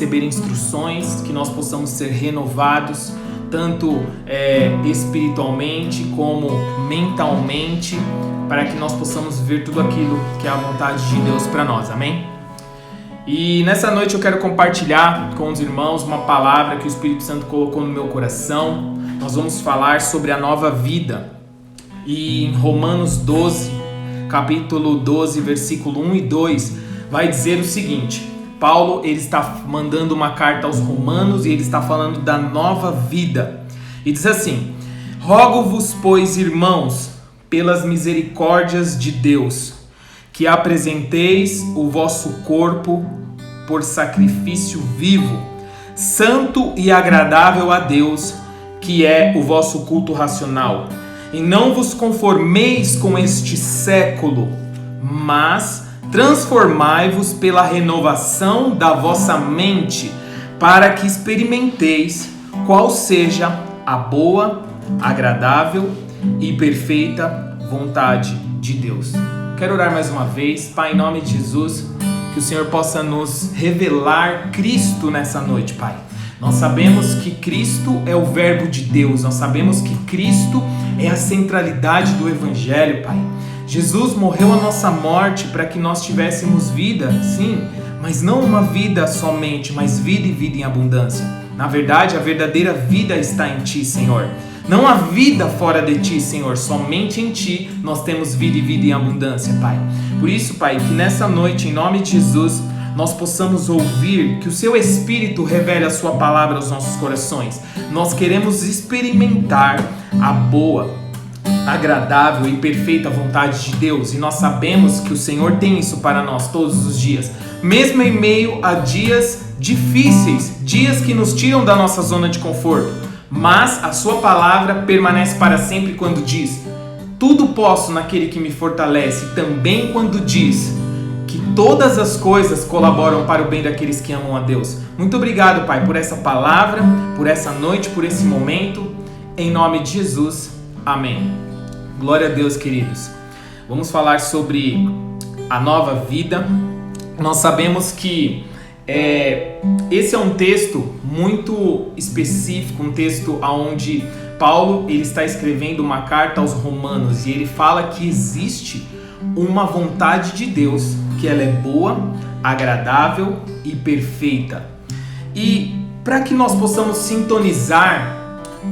receber instruções, que nós possamos ser renovados, tanto espiritualmente como mentalmente, para que nós possamos ver tudo aquilo que é a vontade de Deus para nós, amém? E nessa noite eu quero compartilhar com os irmãos uma palavra que o Espírito Santo colocou no meu coração. Nós vamos falar sobre a nova vida. E em Romanos 12, capítulo 12, versículo 1 e 2, vai dizer o seguinte: Paulo, ele está mandando uma carta aos romanos e ele está falando da nova vida. E diz assim: rogo-vos, pois, irmãos, pelas misericórdias de Deus, que apresenteis o vosso corpo por sacrifício vivo, santo e agradável a Deus, que é o vosso culto racional. E não vos conformeis com este século, mas transformai-vos pela renovação da vossa mente, para que experimenteis qual seja a boa, agradável e perfeita vontade de Deus. Quero orar mais uma vez. Pai, em nome de Jesus, que o Senhor possa nos revelar Cristo nessa noite, Pai. Nós sabemos que Cristo é o verbo de Deus, nós sabemos que Cristo é a centralidade do Evangelho, Pai. Jesus morreu a nossa morte para que nós tivéssemos vida, sim, mas não uma vida somente, mas vida e vida em abundância. Na verdade, a verdadeira vida está em Ti, Senhor. Não há vida fora de Ti, Senhor. Somente em Ti nós temos vida e vida em abundância, Pai. Por isso, Pai, que nessa noite, em nome de Jesus, nós possamos ouvir, que o Seu Espírito revele a Sua palavra aos nossos corações. Nós queremos experimentar a boa, agradável e perfeita vontade de Deus, e nós sabemos que o Senhor tem isso para nós todos os dias, mesmo em meio a dias difíceis, dias que nos tiram da nossa zona de conforto, mas a Sua palavra permanece para sempre quando diz: tudo posso naquele que me fortalece, também quando diz que todas as coisas colaboram para o bem daqueles que amam a Deus. Muito obrigado, Pai, por essa palavra, por essa noite, por esse momento, em nome de Jesus, amém. Glória a Deus, queridos. Vamos falar sobre a nova vida. Nós sabemos que esse é um texto muito específico, um texto onde Paulo ele está escrevendo uma carta aos romanos, e ele fala que existe uma vontade de Deus, que ela é boa, agradável e perfeita. E para que nós possamos sintonizar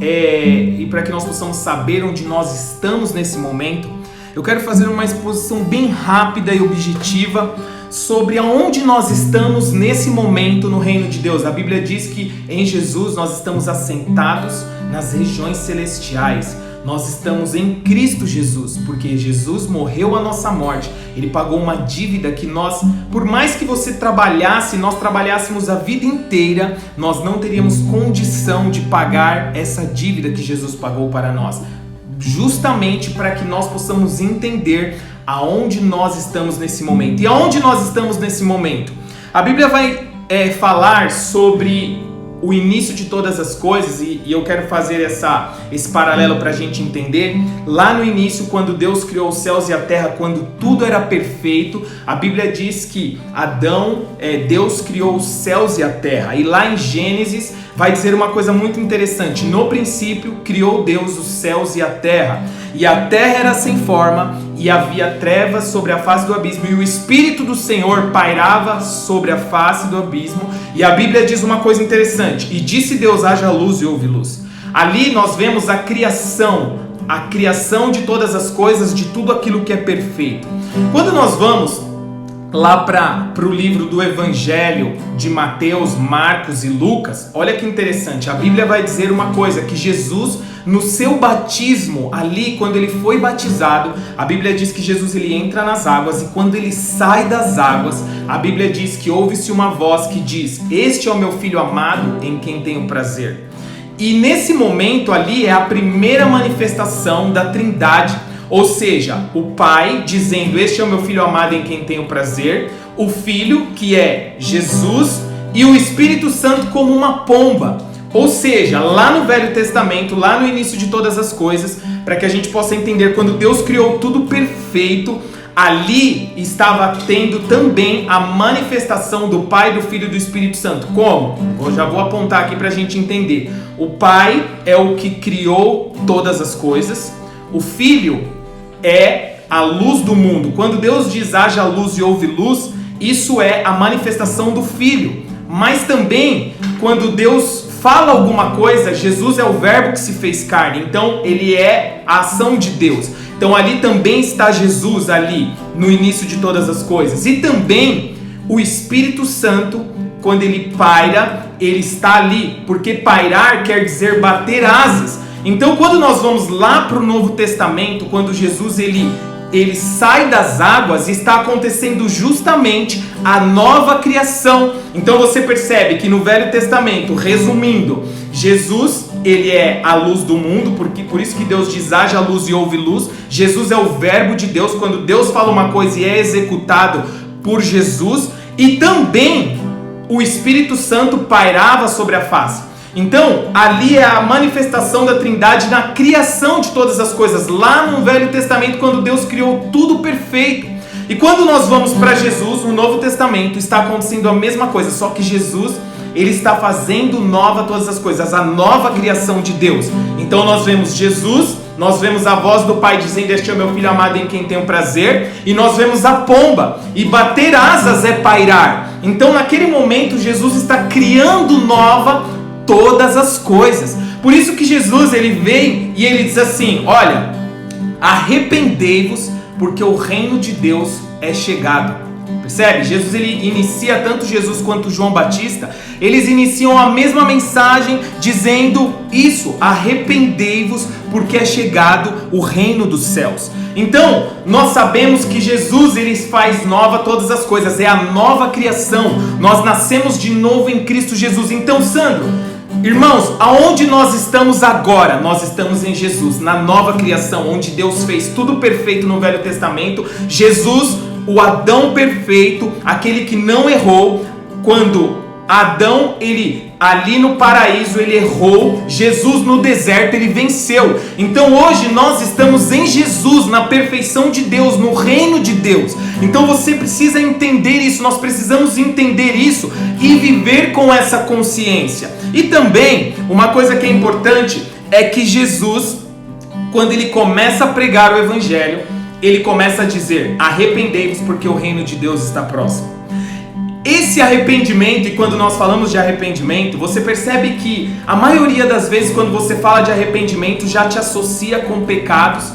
e para que nós possamos saber onde nós estamos nesse momento, eu quero fazer uma exposição bem rápida e objetiva sobre aonde nós estamos nesse momento no reino de Deus. A Bíblia diz que em Jesus nós estamos assentados nas regiões celestiais. Nós estamos em Cristo Jesus, porque Jesus morreu a nossa morte. Ele pagou uma dívida que nós, por mais que você trabalhasse, nós trabalhássemos a vida inteira, nós não teríamos condição de pagar essa dívida que Jesus pagou para nós. Justamente para que nós possamos entender aonde nós estamos nesse momento. E aonde nós estamos nesse momento? A Bíblia vai falar sobre o início de todas as coisas, e eu quero fazer esse paralelo para a gente entender. Lá no início, quando Deus criou os céus e a terra, quando tudo era perfeito, a Bíblia diz que Deus criou os céus e a terra. E lá em Gênesis vai dizer uma coisa muito interessante: no princípio criou Deus os céus e a terra terra era sem forma, e havia trevas sobre a face do abismo, e o Espírito do Senhor pairava sobre a face do abismo. E a Bíblia diz uma coisa interessante: e disse Deus, haja luz, e houve luz. Ali nós vemos a criação de todas as coisas, de tudo aquilo que é perfeito. Quando nós vamos lá para o livro do Evangelho de Mateus, Marcos e Lucas, olha que interessante, a Bíblia vai dizer uma coisa, que Jesus, no seu batismo, ali quando ele foi batizado, a Bíblia diz que Jesus ele entra nas águas, e quando ele sai das águas, a Bíblia diz que ouve-se uma voz que diz: este é o meu filho amado, em quem tenho prazer. E nesse momento ali é a primeira manifestação da Trindade, ou seja, o Pai dizendo: este é o meu filho amado em quem tenho prazer, o Filho, que é Jesus, e o Espírito Santo como uma pomba. Ou seja, lá no Velho Testamento, lá no início de todas as coisas, para que a gente possa entender, quando Deus criou tudo perfeito, ali estava tendo também a manifestação do Pai, do Filho e do Espírito Santo. Como? Eu já vou apontar aqui para a gente entender. O Pai é o que criou todas as coisas. O Filho é a luz do mundo. Quando Deus diz haja luz e houve luz, isso é a manifestação do Filho. Mas também, quando Deus fala alguma coisa, Jesus é o verbo que se fez carne. Então, ele é a ação de Deus. Então ali também está Jesus ali, no início de todas as coisas. E também o Espírito Santo, quando ele paira, ele está ali. Porque pairar quer dizer bater asas. Então quando nós vamos lá para o Novo Testamento, quando Jesus ele sai das águas, está acontecendo justamente a nova criação. Então você percebe que no Velho Testamento, resumindo, Jesus, ele é a luz do mundo, porque por isso que Deus diz haja luz e houve luz. Jesus é o verbo de Deus, quando Deus fala uma coisa e é executado por Jesus. E também o Espírito Santo pairava sobre a face. Então ali é a manifestação da Trindade na criação de todas as coisas, lá no Velho Testamento, quando Deus criou tudo perfeito. E quando nós vamos para Jesus, no Novo Testamento, está acontecendo a mesma coisa, só que Jesus, ele está fazendo nova todas as coisas, a nova criação de Deus. Então nós vemos Jesus, nós vemos a voz do Pai dizendo: este é o meu Filho amado em quem tenho prazer. E nós vemos a pomba, e bater asas é pairar. Então naquele momento Jesus está criando nova todas as coisas. Por isso que Jesus ele vem e ele diz assim: olha, arrependei-vos, porque o reino de Deus é chegado. Percebe? Jesus ele inicia, tanto Jesus quanto João Batista, eles iniciam a mesma mensagem dizendo isso: arrependei-vos, porque é chegado o reino dos céus. Então nós sabemos que Jesus ele faz nova todas as coisas, é a nova criação. Nós nascemos de novo em Cristo Jesus. Então, Sandro, irmãos, aonde nós estamos agora? Nós estamos em Jesus, na nova criação, onde Deus fez tudo perfeito no Velho Testamento. Jesus, o Adão perfeito, aquele que não errou. Quando Adão, ele ali no paraíso, ele errou. Jesus no deserto, ele venceu. Então hoje nós estamos em Jesus, na perfeição de Deus, no reino de Deus. Então você precisa entender isso, nós precisamos entender isso e viver com essa consciência. E também, uma coisa que é importante é que Jesus, quando ele começa a pregar o Evangelho, ele começa a dizer: arrependei-vos, porque o reino de Deus está próximo. Esse arrependimento, e quando nós falamos de arrependimento, você percebe que a maioria das vezes quando você fala de arrependimento já te associa com pecados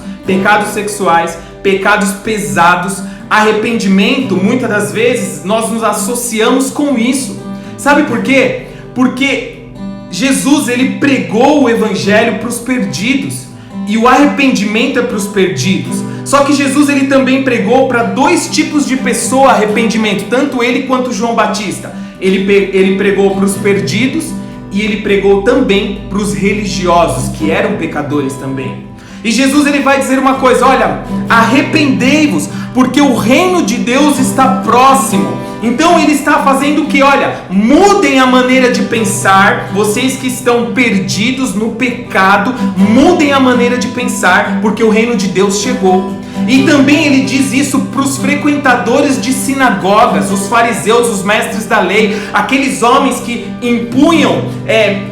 sexuais, pecados pesados. Arrependimento, muitas das vezes nós nos associamos com isso. Sabe por quê? Porque Jesus ele pregou o Evangelho para os perdidos, e o arrependimento é para os perdidos. Só que Jesus ele também pregou para dois tipos de pessoa arrependimento, tanto ele quanto João Batista. Ele pregou para os perdidos e ele pregou também para os religiosos, que eram pecadores também. E Jesus ele vai dizer uma coisa: olha, arrependei-vos, porque o reino de Deus está próximo. Então ele está fazendo o que? Olha, mudem a maneira de pensar. Vocês que estão perdidos no pecado, mudem a maneira de pensar, porque o reino de Deus chegou. E também ele diz isso para os frequentadores de sinagogas, os fariseus, os mestres da lei, aqueles homens que impunham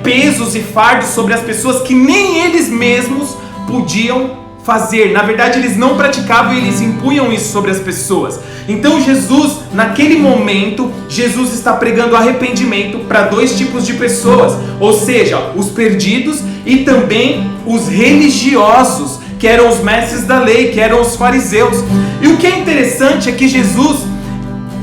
pesos e fardos sobre as pessoas que nem eles mesmos podiam fazer. Na verdade eles não praticavam e eles impunham isso sobre as pessoas. Então Jesus, naquele momento, Jesus está pregando arrependimento para dois tipos de pessoas, ou seja, os perdidos e também os religiosos, que eram os mestres da lei, que eram os fariseus. E o que é interessante é que Jesus,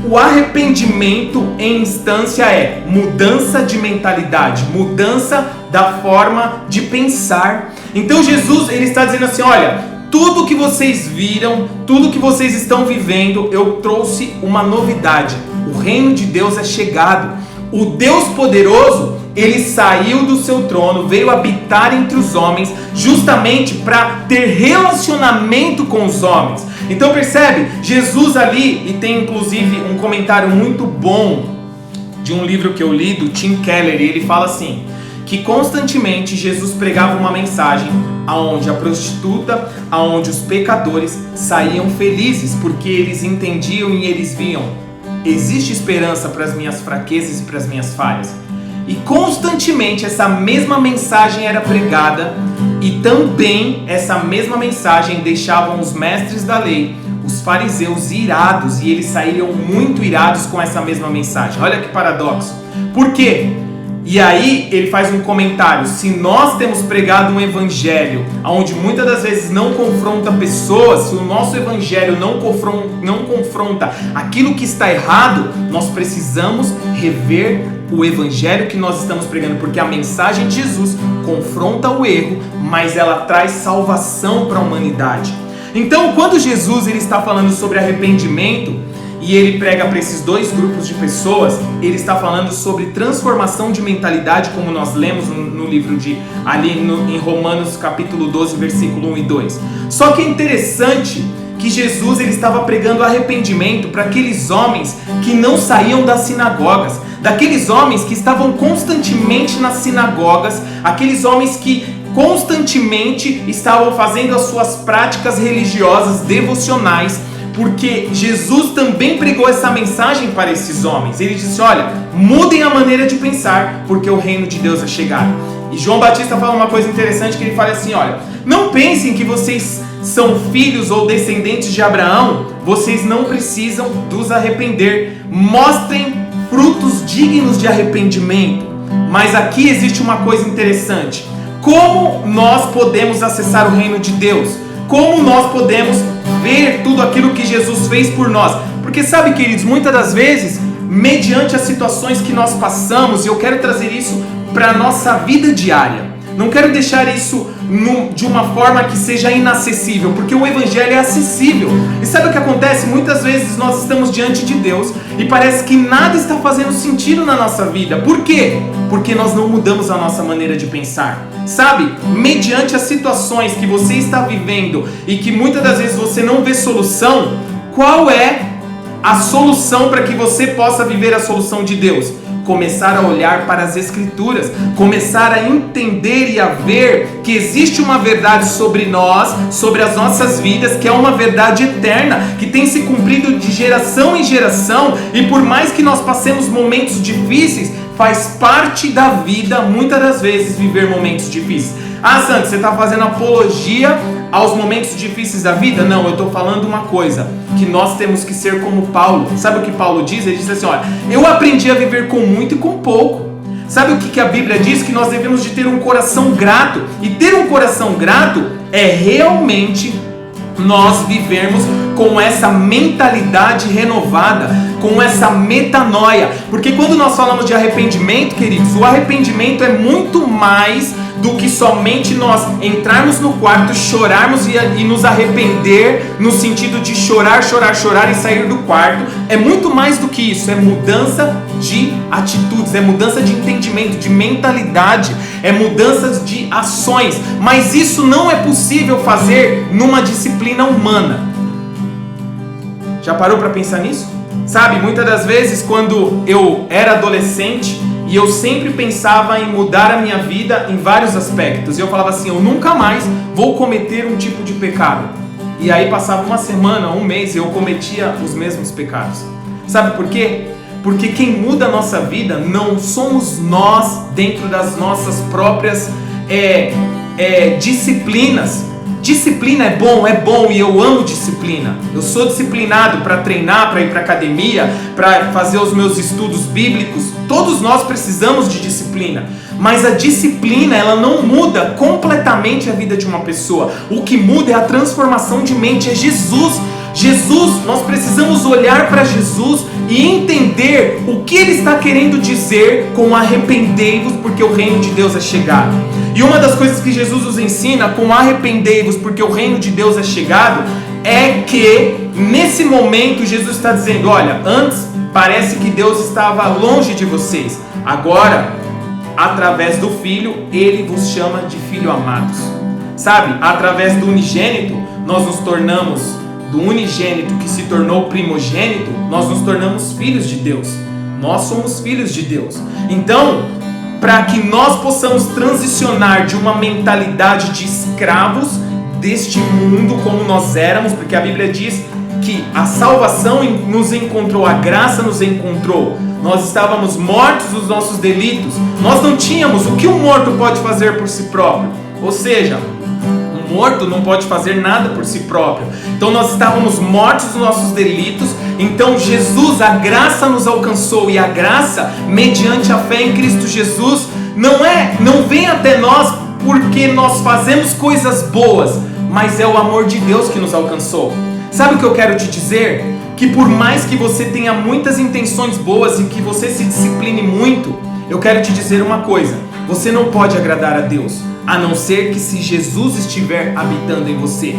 o arrependimento em instância é mudança de mentalidade, mudança da forma de pensar. Então Jesus ele está dizendo assim: olha, tudo que vocês viram, tudo que vocês estão vivendo, eu trouxe uma novidade. O reino de Deus é chegado. O Deus poderoso, ele saiu do seu trono, veio habitar entre os homens, justamente para ter relacionamento com os homens. Então percebe, Jesus ali, e tem inclusive um comentário muito bom de um livro que eu li, do Tim Keller, e ele fala assim, que constantemente Jesus pregava uma mensagem aonde a prostituta, aonde os pecadores saíam felizes, porque eles entendiam e eles viam: existe esperança para as minhas fraquezas e para as minhas falhas. E constantemente essa mesma mensagem era pregada, e também essa mesma mensagem deixavam os mestres da lei, os fariseus, irados, e eles saíram muito irados com essa mesma mensagem. Olha que paradoxo. Por quê? E aí ele faz um comentário: se nós temos pregado um evangelho onde muitas das vezes não confronta pessoas, se o nosso evangelho não confronta aquilo que está errado, nós precisamos rever o evangelho que nós estamos pregando, porque a mensagem de Jesus confronta o erro, mas ela traz salvação para a humanidade. Então, quando Jesus ele está falando sobre arrependimento e ele prega para esses dois grupos de pessoas, ele está falando sobre transformação de mentalidade, como nós lemos no livro em Romanos capítulo 12, versículo 1 e 2. Só que é interessante que Jesus ele estava pregando arrependimento para aqueles homens que não saíam das sinagogas, daqueles homens que estavam constantemente nas sinagogas, aqueles homens que constantemente estavam fazendo as suas práticas religiosas, devocionais, porque Jesus também pregou essa mensagem para esses homens. Ele disse: olha, mudem a maneira de pensar, porque o reino de Deus é chegado. E João Batista fala uma coisa interessante, que ele fala assim: olha, não pensem que vocês são filhos ou descendentes de Abraão, vocês não precisam dos arrepender, mostrem frutos dignos de arrependimento. Mas aqui existe uma coisa interessante: como nós podemos acessar o reino de Deus? Como nós podemos ver tudo aquilo que Jesus fez por nós? Porque sabe, queridos, muitas das vezes, mediante as situações que nós passamos, e eu quero trazer isso para a nossa vida diária, não quero deixar isso de uma forma que seja inacessível, porque o evangelho é acessível. E sabe o que acontece? Muitas vezes nós estamos diante de Deus e parece que nada está fazendo sentido na nossa vida. Por quê? Porque nós não mudamos a nossa maneira de pensar. Sabe, mediante as situações que você está vivendo e que muitas das vezes você não vê solução, qual é a solução para que você possa viver a solução de Deus? Começar a olhar para as Escrituras, começar a entender e a ver que existe uma verdade sobre nós, sobre as nossas vidas, que é uma verdade eterna, que tem se cumprido de geração em geração, e por mais que nós passemos momentos difíceis, faz parte da vida, muitas das vezes, viver momentos difíceis. Ah, Santos, você está fazendo apologia aos momentos difíceis da vida? Não, eu estou falando uma coisa, que nós temos que ser como Paulo. Sabe o que Paulo diz? Ele diz assim: olha, eu aprendi a viver com muito e com pouco. Sabe o que a Bíblia diz? Que nós devemos de ter um coração grato. E ter um coração grato é realmente nós vivermos com essa mentalidade renovada, com essa metanoia. Porque quando nós falamos de arrependimento, queridos, o arrependimento é muito mais do que somente nós entrarmos no quarto, chorarmos e nos arrepender, no sentido de chorar e sair do quarto. É muito mais do que isso, é mudança de atitudes, é mudança de entendimento, de mentalidade, é mudança de ações. Mas isso não é possível fazer numa disciplina humana. Já parou para pensar nisso? Sabe, muitas das vezes quando eu era adolescente e eu sempre pensava em mudar a minha vida em vários aspectos, e eu falava assim: eu nunca mais vou cometer um tipo de pecado. E aí passava uma semana, um mês, e eu cometia os mesmos pecados. Sabe por quê? Porque quem muda a nossa vida não somos nós dentro das nossas próprias disciplinas. Disciplina é bom, e eu amo disciplina. Eu sou disciplinado para treinar, para ir para academia, para fazer os meus estudos bíblicos. Todos nós precisamos de disciplina. Mas a disciplina, ela não muda completamente a vida de uma pessoa. O que muda é a transformação de mente, é Jesus. Jesus, nós precisamos olhar para Jesus e entender o que Ele está querendo dizer com arrependei-vos, porque o reino de Deus é chegado. E uma das coisas que Jesus nos ensina com arrependei-vos, porque o reino de Deus é chegado, é que nesse momento Jesus está dizendo: olha, antes parece que Deus estava longe de vocês, agora, através do Filho, Ele vos chama de filho amados. Sabe, através do unigênito, nós nos tornamos, do unigênito que se tornou primogênito, nós nos tornamos filhos de Deus. Nós somos filhos de Deus. Então, para que nós possamos transicionar de uma mentalidade de escravos deste mundo como nós éramos, porque a Bíblia diz que a salvação nos encontrou, a graça nos encontrou. Nós estávamos mortos dos nossos delitos, nós não tínhamos o que um morto pode fazer por si próprio, ou seja, um morto não pode fazer nada por si próprio. Então nós estávamos mortos dos nossos delitos. Então Jesus, a graça nos alcançou, e a graça, mediante a fé em Cristo Jesus, não vem até nós porque nós fazemos coisas boas, mas é o amor de Deus que nos alcançou. Sabe o que eu quero te dizer? Que por mais que você tenha muitas intenções boas e que você se discipline muito, eu quero te dizer uma coisa: você não pode agradar a Deus, a não ser que se Jesus estiver habitando em você.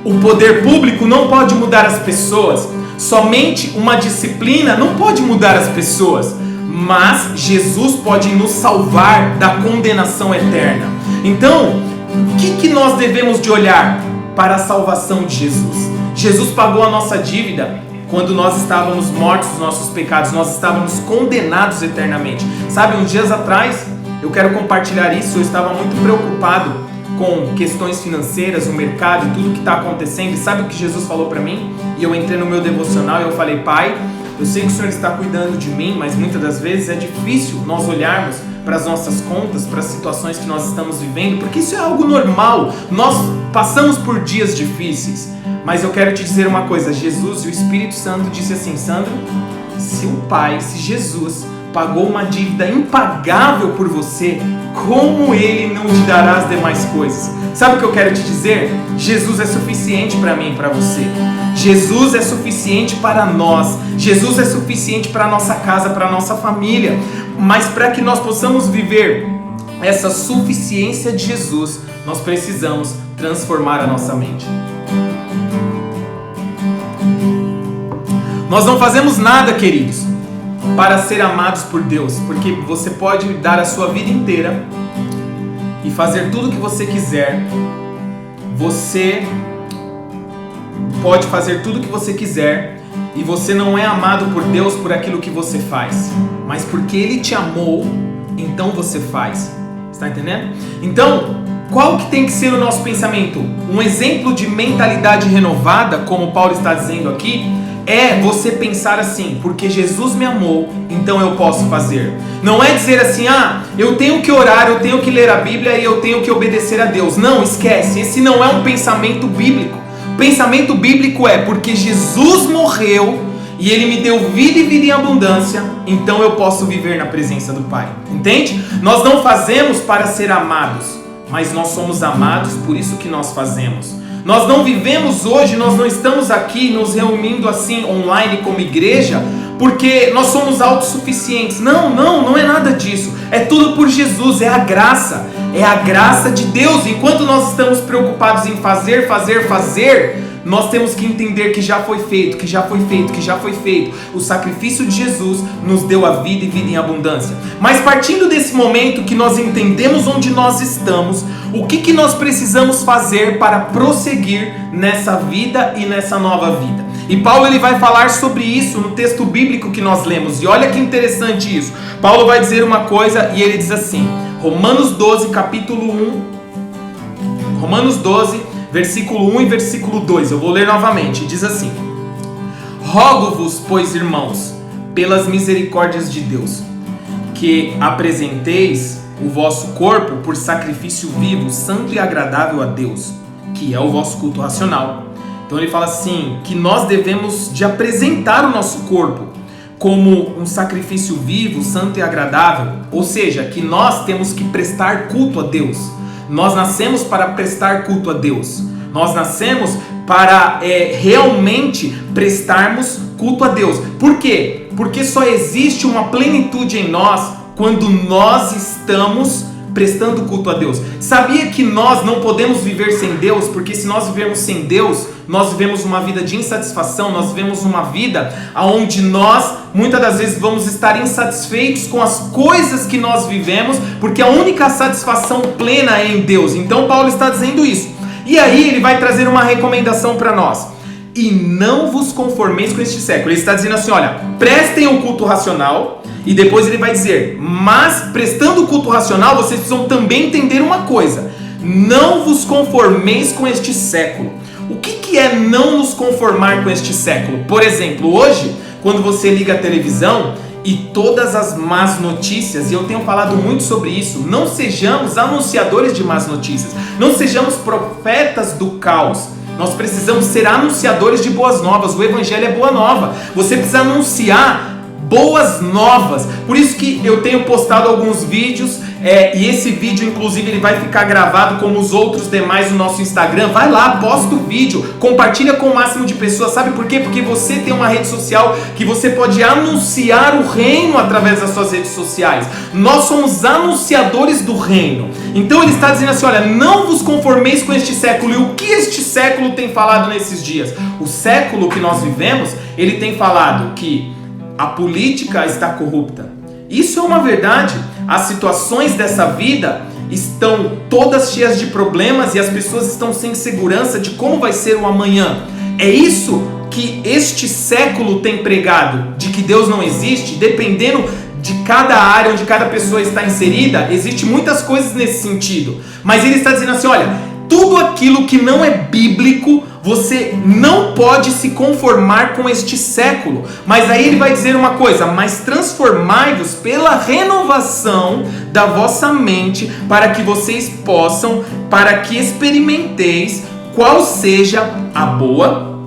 O poder público não pode mudar as pessoas, somente uma disciplina não pode mudar as pessoas, mas Jesus pode nos salvar da condenação eterna. Então, o que nós devemos de olhar? Para a salvação de Jesus. Jesus pagou a nossa dívida quando nós estávamos mortos dos nossos pecados, nós estávamos condenados eternamente. Sabe, uns dias atrás, eu quero compartilhar isso, eu estava muito preocupado com questões financeiras, o mercado e tudo que está acontecendo. E sabe o que Jesus falou para mim? E eu entrei no meu devocional e eu falei: Pai, eu sei que o Senhor está cuidando de mim, mas muitas das vezes é difícil nós olharmos para as nossas contas, para as situações que nós estamos vivendo, porque isso é algo normal, nós passamos por dias difíceis. Mas eu quero te dizer uma coisa: Jesus e o Espírito Santo disse assim: Sandro, se o Pai, se Jesus pagou uma dívida impagável por você, como Ele não te dará as demais coisas? Sabe o que eu quero te dizer? Jesus é suficiente para mim e para você. Jesus é suficiente para nós. Jesus é suficiente para a nossa casa, para a nossa família. Mas para que nós possamos viver essa suficiência de Jesus, nós precisamos transformar a nossa mente. Nós não fazemos nada, queridos, para ser amados por Deus, porque você pode dar a sua vida inteira e fazer tudo o que você quiser. Você pode fazer tudo o que você quiser e você não é amado por Deus por aquilo que você faz, mas porque Ele te amou, então você faz. Está entendendo? Então, qual que tem que ser o nosso pensamento? Um exemplo de mentalidade renovada, como Paulo está dizendo aqui, é você pensar assim: porque Jesus me amou, então eu posso fazer. Não é dizer assim: eu tenho que orar, eu tenho que ler a Bíblia e eu tenho que obedecer a Deus. Não, esquece, esse não é um pensamento bíblico. O pensamento bíblico é: porque Jesus morreu e Ele me deu vida e vida em abundância, então eu posso viver na presença do Pai. Entende? Nós não fazemos para ser amados, mas nós somos amados, por isso que nós fazemos. Nós não vivemos hoje, nós não estamos aqui nos reunindo assim online como igreja porque nós somos autossuficientes. Não é nada disso. É tudo por Jesus, é a graça de Deus. Enquanto nós estamos preocupados em fazer, nós temos que entender que já foi feito. O sacrifício de Jesus nos deu a vida e vida em abundância. Mas partindo desse momento que nós entendemos onde nós estamos, o que nós precisamos fazer para prosseguir nessa vida e nessa nova vida? E Paulo ele vai falar sobre isso no texto bíblico que nós lemos. E olha que interessante isso. Paulo vai dizer uma coisa e ele diz assim, Romanos 12, capítulo 1, Romanos 12, versículo 1 e versículo 2, eu vou ler novamente, diz assim: rogo-vos, pois, irmãos, pelas misericórdias de Deus, que apresenteis o vosso corpo por sacrifício vivo, santo e agradável a Deus, que é o vosso culto racional. Então ele fala assim, que nós devemos de apresentar o nosso corpo como um sacrifício vivo, santo e agradável, ou seja, que nós temos que prestar culto a Deus. Nós nascemos para prestar culto a Deus. Nós nascemos para realmente prestarmos culto a Deus. Por quê? Porque só existe uma plenitude em nós quando nós estamos prestando culto a Deus. Sabia que nós não podemos viver sem Deus? Porque se nós vivermos sem Deus, nós vivemos uma vida de insatisfação, nós vivemos uma vida onde nós, muitas das vezes, vamos estar insatisfeitos com as coisas que nós vivemos, porque a única satisfação plena é em Deus. Então Paulo está dizendo isso. E aí ele vai trazer uma recomendação para nós. E não vos conformeis com este século. Ele está dizendo assim, olha, prestem o culto racional E depois ele vai dizer: mas prestando culto racional, vocês precisam também entender uma coisa: não vos conformeis com este século. O que é não nos conformar com este século? Por exemplo, hoje, quando você liga a televisão e todas as más notícias, e eu tenho falado muito sobre isso, não sejamos anunciadores de más notícias, não sejamos profetas do caos. Nós precisamos ser anunciadores de boas novas. O evangelho é boa nova. Você precisa anunciar boas novas. Por isso que eu tenho postado alguns vídeos, e esse vídeo inclusive ele vai ficar gravado como os outros demais no nosso Instagram. Vai lá, posta o vídeo, compartilha com o máximo de pessoas. Sabe por quê? Porque você tem uma rede social que você pode anunciar o reino através das suas redes sociais. Nós somos anunciadores do reino. Então ele está dizendo assim: olha, não vos conformeis com este século. E o que este século tem falado nesses dias? O século que nós vivemos, ele tem falado que a política está corrupta. Isso é uma verdade. As situações dessa vida estão todas cheias de problemas e as pessoas estão sem segurança de como vai ser o amanhã. É isso que este século tem pregado, de que Deus não existe. Dependendo de cada área onde cada pessoa está inserida, existe muitas coisas nesse sentido. Mas ele está dizendo assim: olha, tudo aquilo que não é bíblico, você não pode se conformar com este século. Mas aí ele vai dizer uma coisa: mas transformai-vos pela renovação da vossa mente, para que vocês possam, para que experimenteis qual seja a boa,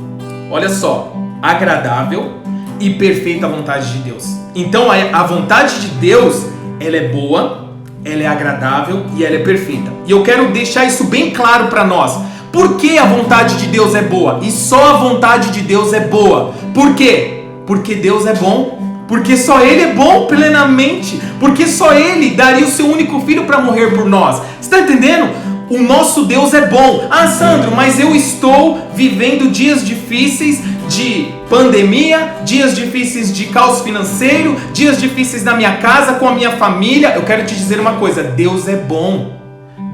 olha só, agradável e perfeita vontade de Deus. Então a vontade de Deus, ela é boa, ela é agradável e ela é perfeita. E eu quero deixar isso bem claro para nós. Por que a vontade de Deus é boa? E só a vontade de Deus é boa. Por quê? Porque Deus é bom. Porque só Ele é bom plenamente. Porque só Ele daria o seu único filho para morrer por nós. Você está entendendo? O nosso Deus é bom. Ah, Sandro, mas eu estou vivendo dias difíceis de pandemia, dias difíceis de caos financeiro, dias difíceis na minha casa, com a minha família. Eu quero te dizer uma coisa: Deus é bom.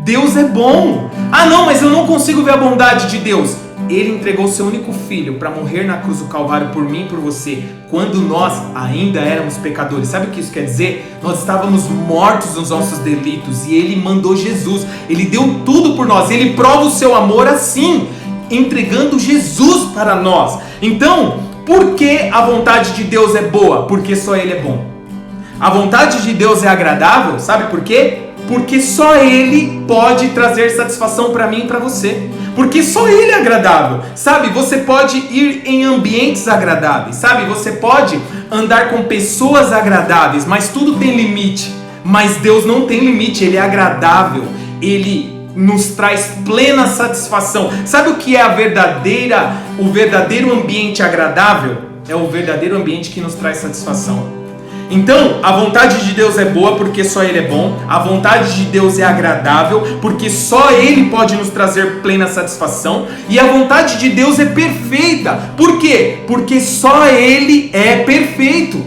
Deus é bom. Ah não, mas eu não consigo ver a bondade de Deus. Ele entregou seu único filho para morrer na cruz do Calvário por mim e por você, quando nós ainda éramos pecadores. Sabe o que isso quer dizer? Nós estávamos mortos nos nossos delitos e Ele mandou Jesus. Ele deu tudo por nós. Ele prova o seu amor assim, entregando Jesus para nós. Então, por que a vontade de Deus é boa? Porque só Ele é bom. A vontade de Deus é agradável, sabe por quê? Porque só Ele pode trazer satisfação para mim e para você. Porque só Ele é agradável, sabe? Você pode ir em ambientes agradáveis, sabe? Você pode andar com pessoas agradáveis, mas tudo tem limite. Mas Deus não tem limite, Ele é agradável. Ele nos traz plena satisfação. Sabe o que é o verdadeiro ambiente agradável? É o verdadeiro ambiente que nos traz satisfação. Então, a vontade de Deus é boa porque só Ele é bom. A vontade de Deus é agradável porque só Ele pode nos trazer plena satisfação. E a vontade de Deus é perfeita. Por quê? Porque só Ele é perfeito.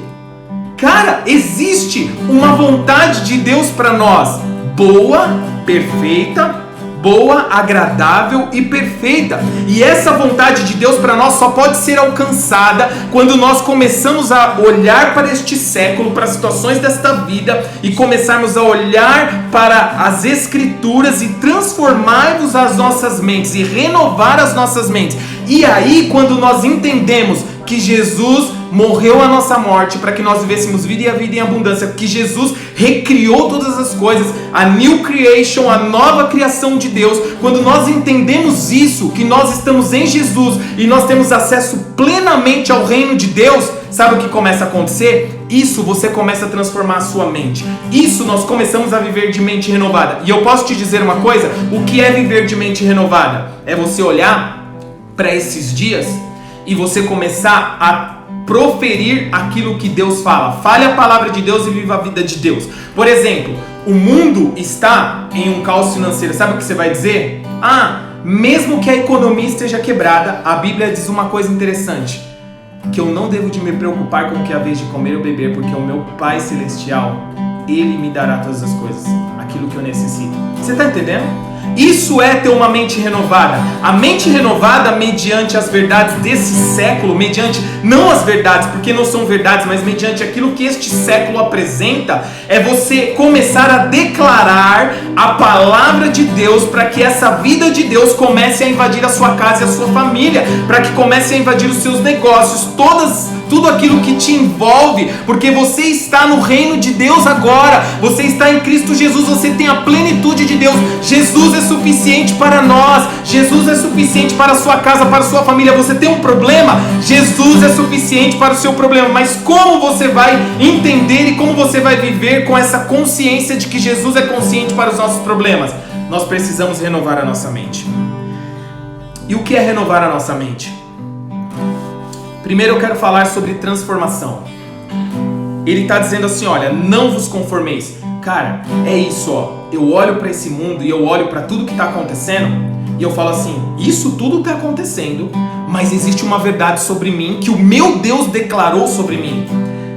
Cara, existe uma vontade de Deus para nós: boa, perfeita, boa, agradável e perfeita. E essa vontade de Deus para nós só pode ser alcançada quando nós começamos a olhar para este século, para as situações desta vida, e começarmos a olhar para as Escrituras e transformarmos as nossas mentes e renovar as nossas mentes. E aí, quando nós entendemos que Jesus morreu a nossa morte para que nós vivêssemos vida e a vida em abundância, que Jesus recriou todas as coisas, a new creation, a nova criação de Deus, quando nós entendemos isso, que nós estamos em Jesus e nós temos acesso plenamente ao reino de Deus, sabe o que começa a acontecer? Isso, você começa a transformar a sua mente. Isso, nós começamos a viver de mente renovada. E eu posso te dizer uma coisa: o que é viver de mente renovada? É você olhar para esses dias e você começar a proferir aquilo que Deus fala. Fale a palavra de Deus e viva a vida de Deus. Por exemplo, o mundo está em um caos financeiro. Sabe o que você vai dizer? Mesmo que a economia esteja quebrada, a Bíblia diz uma coisa interessante: que eu não devo de me preocupar com o que é a vez de comer ou beber, porque o meu Pai Celestial, Ele me dará todas as coisas, aquilo que eu necessito. Você está entendendo? Isso é ter uma mente renovada. A mente renovada mediante as verdades desse século, mediante, não as verdades, porque não são verdades, mas mediante aquilo que este século apresenta, é você começar a declarar a palavra de Deus para que essa vida de Deus comece a invadir a sua casa e a sua família, para que comece a invadir os seus negócios, tudo aquilo que te envolve, porque você está no reino de Deus agora, você está em Cristo Jesus, você tem a plenitude de Deus. Jesus é suficiente para nós, Jesus é suficiente para a sua casa, para a sua família. Você tem um problema, Jesus é suficiente para o seu problema, mas como você vai entender e como você vai viver com essa consciência de que Jesus é consciente para os nossos problemas? Nós precisamos renovar a nossa mente. E o que é renovar a nossa mente? Primeiro eu quero falar sobre transformação. Ele está dizendo assim, olha, não vos conformeis. Cara, é isso, ó. Eu olho para esse mundo e eu olho para tudo que está acontecendo e eu falo assim, isso tudo está acontecendo, mas existe uma verdade sobre mim que o meu Deus declarou sobre mim.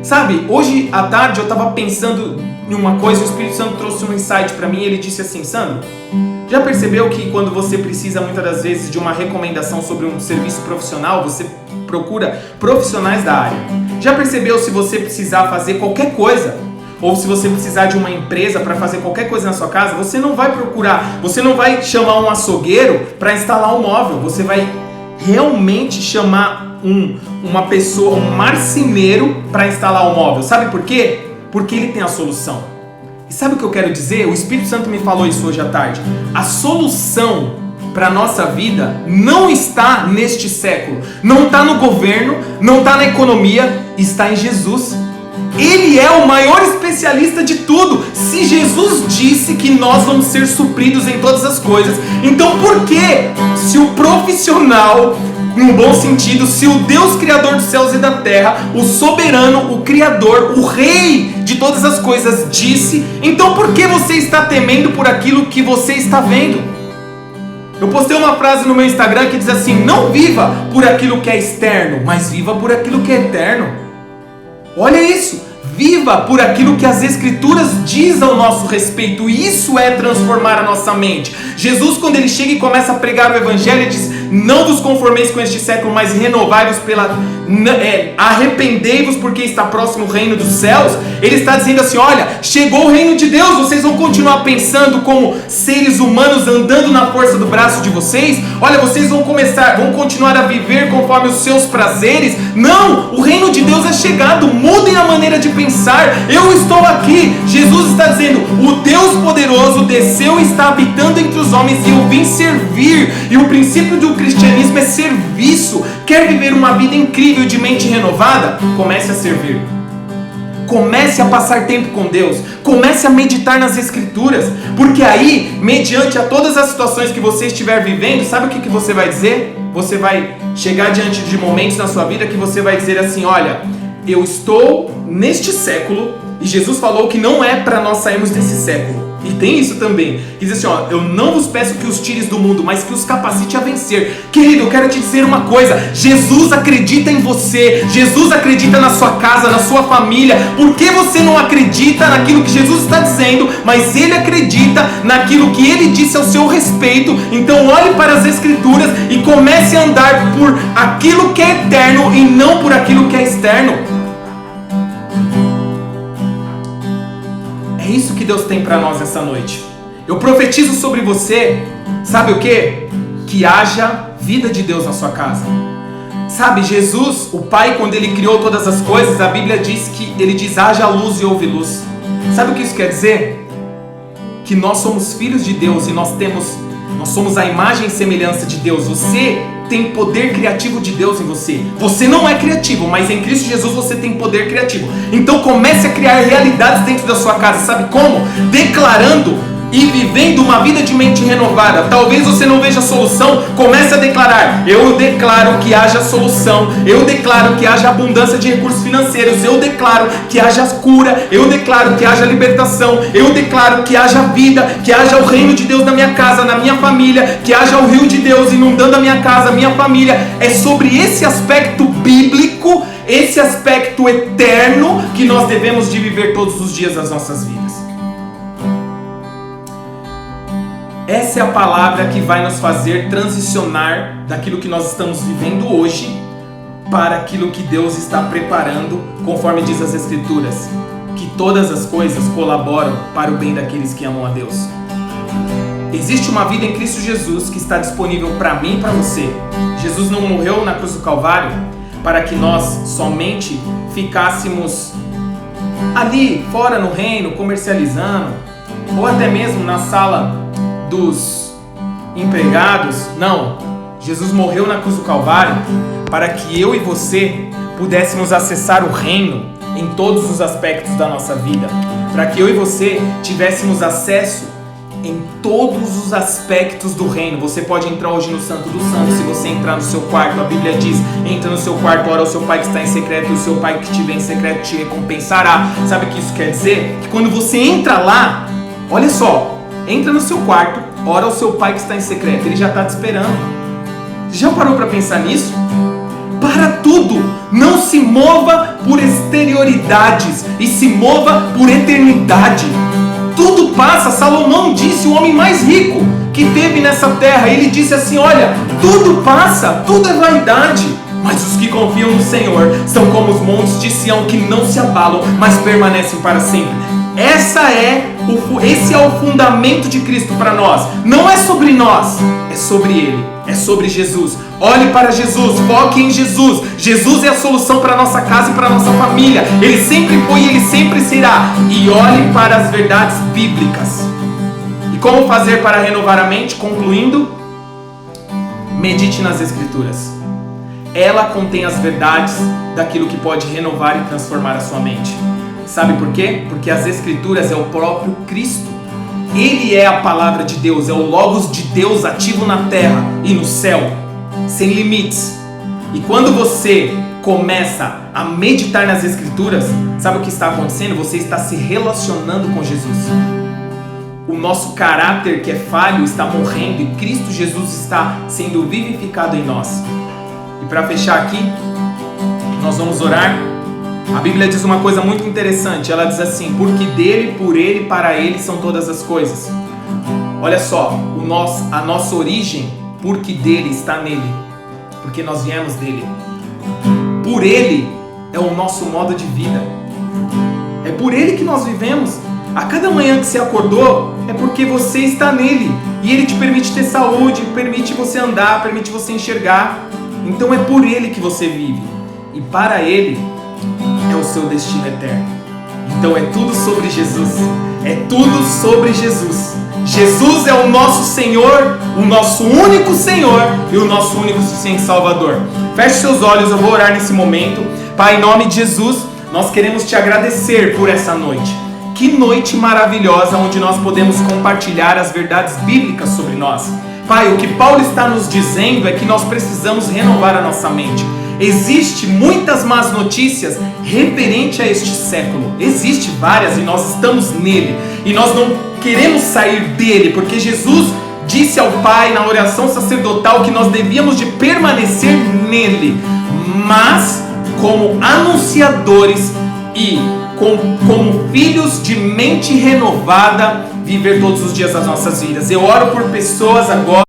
Sabe, hoje à tarde eu estava pensando em uma coisa, o Espírito Santo trouxe um insight para mim e ele disse assim, Sandro, já percebeu que quando você precisa muitas das vezes de uma recomendação sobre um serviço profissional, você procura profissionais da área? Já percebeu se você precisar fazer qualquer coisa, ou se você precisar de uma empresa para fazer qualquer coisa na sua casa, você não vai procurar, você não vai chamar um açougueiro para instalar um móvel, você vai realmente chamar uma pessoa, um marceneiro para instalar o móvel. Sabe por quê? Porque ele tem a solução. E sabe o que eu quero dizer? O Espírito Santo me falou isso hoje à tarde. A solução para a nossa vida não está neste século, não está no governo, não está na economia, está em Jesus. Ele é o maior especialista de tudo. Se Jesus disse que nós vamos ser supridos em todas as coisas, então por que, se o profissional, num bom sentido, se o Deus criador dos céus e da terra, o soberano, o criador, o rei de todas as coisas disse, então por que você está temendo por aquilo que você está vendo? Eu postei uma frase no meu Instagram que diz assim, não viva por aquilo que é externo, mas viva por aquilo que é eterno. Olha isso, viva por aquilo que as Escrituras diz ao nosso respeito. Isso é transformar a nossa mente. Jesus, quando ele chega e começa a pregar o Evangelho, ele diz, não vos conformeis com este século, mas renovai-vos arrependei-vos porque está próximo o reino dos céus. Ele está dizendo assim, olha, chegou o reino de Deus, vocês vão continuar pensando como seres humanos andando na força do braço de vocês? Olha, vocês vão continuar a viver conforme os seus prazeres? Não, o reino de Deus é chegado, mudem a maneira de pensar, eu estou aqui. Jesus está dizendo, o Deus poderoso desceu e está habitando entre os homens e eu vim servir. E o princípio do cristianismo é serviço. Quer viver uma vida incrível de mente renovada? Comece a servir. Comece a passar tempo com Deus. Comece a meditar nas Escrituras. Porque aí, mediante a todas as situações que você estiver vivendo, sabe o que você vai dizer? Você vai chegar diante de momentos na sua vida que você vai dizer assim, olha, eu estou neste século e Jesus falou que não é para nós sairmos desse século. E tem isso também, que diz assim, ó, eu não vos peço que os tires do mundo, mas que os capacite a vencer. Querido, eu quero te dizer uma coisa, Jesus acredita em você, Jesus acredita na sua casa, na sua família. Por que você não acredita naquilo que Jesus está dizendo, mas Ele acredita naquilo que Ele disse ao seu respeito? Então olhe para as Escrituras e comece a andar por aquilo que é eterno e não por aquilo que é externo. É isso que Deus tem para nós essa noite. Eu profetizo sobre você, sabe o que? Que haja vida de Deus na sua casa. Sabe, Jesus, o Pai, quando Ele criou todas as coisas, a Bíblia diz que Ele diz, haja luz e houve luz. Sabe o que isso quer dizer? Que nós somos filhos de Deus e nós somos a imagem e semelhança de Deus. Você tem poder criativo de Deus em você. Você não é criativo, mas em Cristo Jesus você tem poder criativo. Então comece a criar realidades dentro da sua casa. Sabe como? Declarando e vivendo uma vida de mente renovada. Talvez você não veja solução, comece a declarar, eu declaro que haja solução, eu declaro que haja abundância de recursos financeiros, eu declaro que haja cura, eu declaro que haja libertação, eu declaro que haja vida, que haja o reino de Deus na minha casa, na minha família, que haja o rio de Deus inundando a minha casa, a minha família. É sobre esse aspecto bíblico, esse aspecto eterno que nós devemos de viver todos os dias das nossas vidas. Essa é a palavra que vai nos fazer transicionar daquilo que nós estamos vivendo hoje para aquilo que Deus está preparando, conforme diz as Escrituras, que todas as coisas colaboram para o bem daqueles que amam a Deus. Existe uma vida em Cristo Jesus que está disponível para mim e para você. Jesus não morreu na cruz do Calvário para que nós somente ficássemos ali fora no reino, comercializando, ou até mesmo na sala dos empregados. Não, Jesus morreu na cruz do Calvário para que eu e você pudéssemos acessar o reino em todos os aspectos da nossa vida, para que eu e você tivéssemos acesso em todos os aspectos do reino. Você pode entrar hoje no Santo dos Santos. Se você entrar no seu quarto, a Bíblia diz: entra no seu quarto, ora ao seu Pai que está em secreto, e o seu Pai que te vê em secreto te recompensará. Sabe o que isso quer dizer? Que quando você entra lá, olha só, entra no seu quarto, ora ao seu Pai que está em secreto, Ele já está te esperando. Já parou para pensar nisso? Para tudo, não se mova por exterioridades e se mova por eternidade. Tudo passa. Salomão disse, o homem mais rico que teve nessa terra, ele disse assim: olha, tudo passa, tudo é vaidade, mas os que confiam no Senhor são como os montes de Sião, que não se abalam, mas permanecem para sempre. Esse é o fundamento de Cristo para nós. Não é sobre nós, é sobre Ele, é sobre Jesus. Olhe para Jesus, foque em Jesus. Jesus é a solução para a nossa casa e para a nossa família. Ele sempre foi e Ele sempre será. E olhe para as verdades bíblicas. E como fazer para renovar a mente? Concluindo, medite nas Escrituras. Ela contém as verdades daquilo que pode renovar e transformar a sua mente. Sabe por quê? Porque as Escrituras é o próprio Cristo. Ele é a palavra de Deus, é o Logos de Deus ativo na terra e no céu, sem limites. E quando você começa a meditar nas Escrituras, sabe o que está acontecendo? Você está se relacionando com Jesus. O nosso caráter que é falho está morrendo e Cristo Jesus está sendo vivificado em nós. E para fechar aqui, nós vamos orar. A Bíblia diz uma coisa muito interessante. Ela diz assim: porque dele, por ele, para ele são todas as coisas. Olha só, a nossa origem, porque dele, está nele, porque nós viemos dele. Por ele é o nosso modo de vida. É por ele que nós vivemos. A cada manhã que você acordou, é porque você está nele. E ele te permite ter saúde, permite você andar, permite você enxergar. Então é por ele que você vive. E para ele é o seu destino eterno. Então é tudo sobre Jesus. É tudo sobre Jesus. Jesus é o nosso Senhor, o nosso único Senhor e o nosso único suficiente Salvador. Feche seus olhos, eu vou orar nesse momento. Pai, em nome de Jesus, nós queremos te agradecer por essa noite. Que noite maravilhosa, onde nós podemos compartilhar as verdades bíblicas sobre nós. Pai, o que Paulo está nos dizendo é que nós precisamos renovar a nossa mente. Existem muitas más notícias referente a este século. Existem várias e nós estamos nele. E nós não queremos sair dele, porque Jesus disse ao Pai na oração sacerdotal que nós devíamos de permanecer nele, mas como anunciadores e como filhos de mente renovada, viver todos os dias das nossas vidas. Eu oro por pessoas agora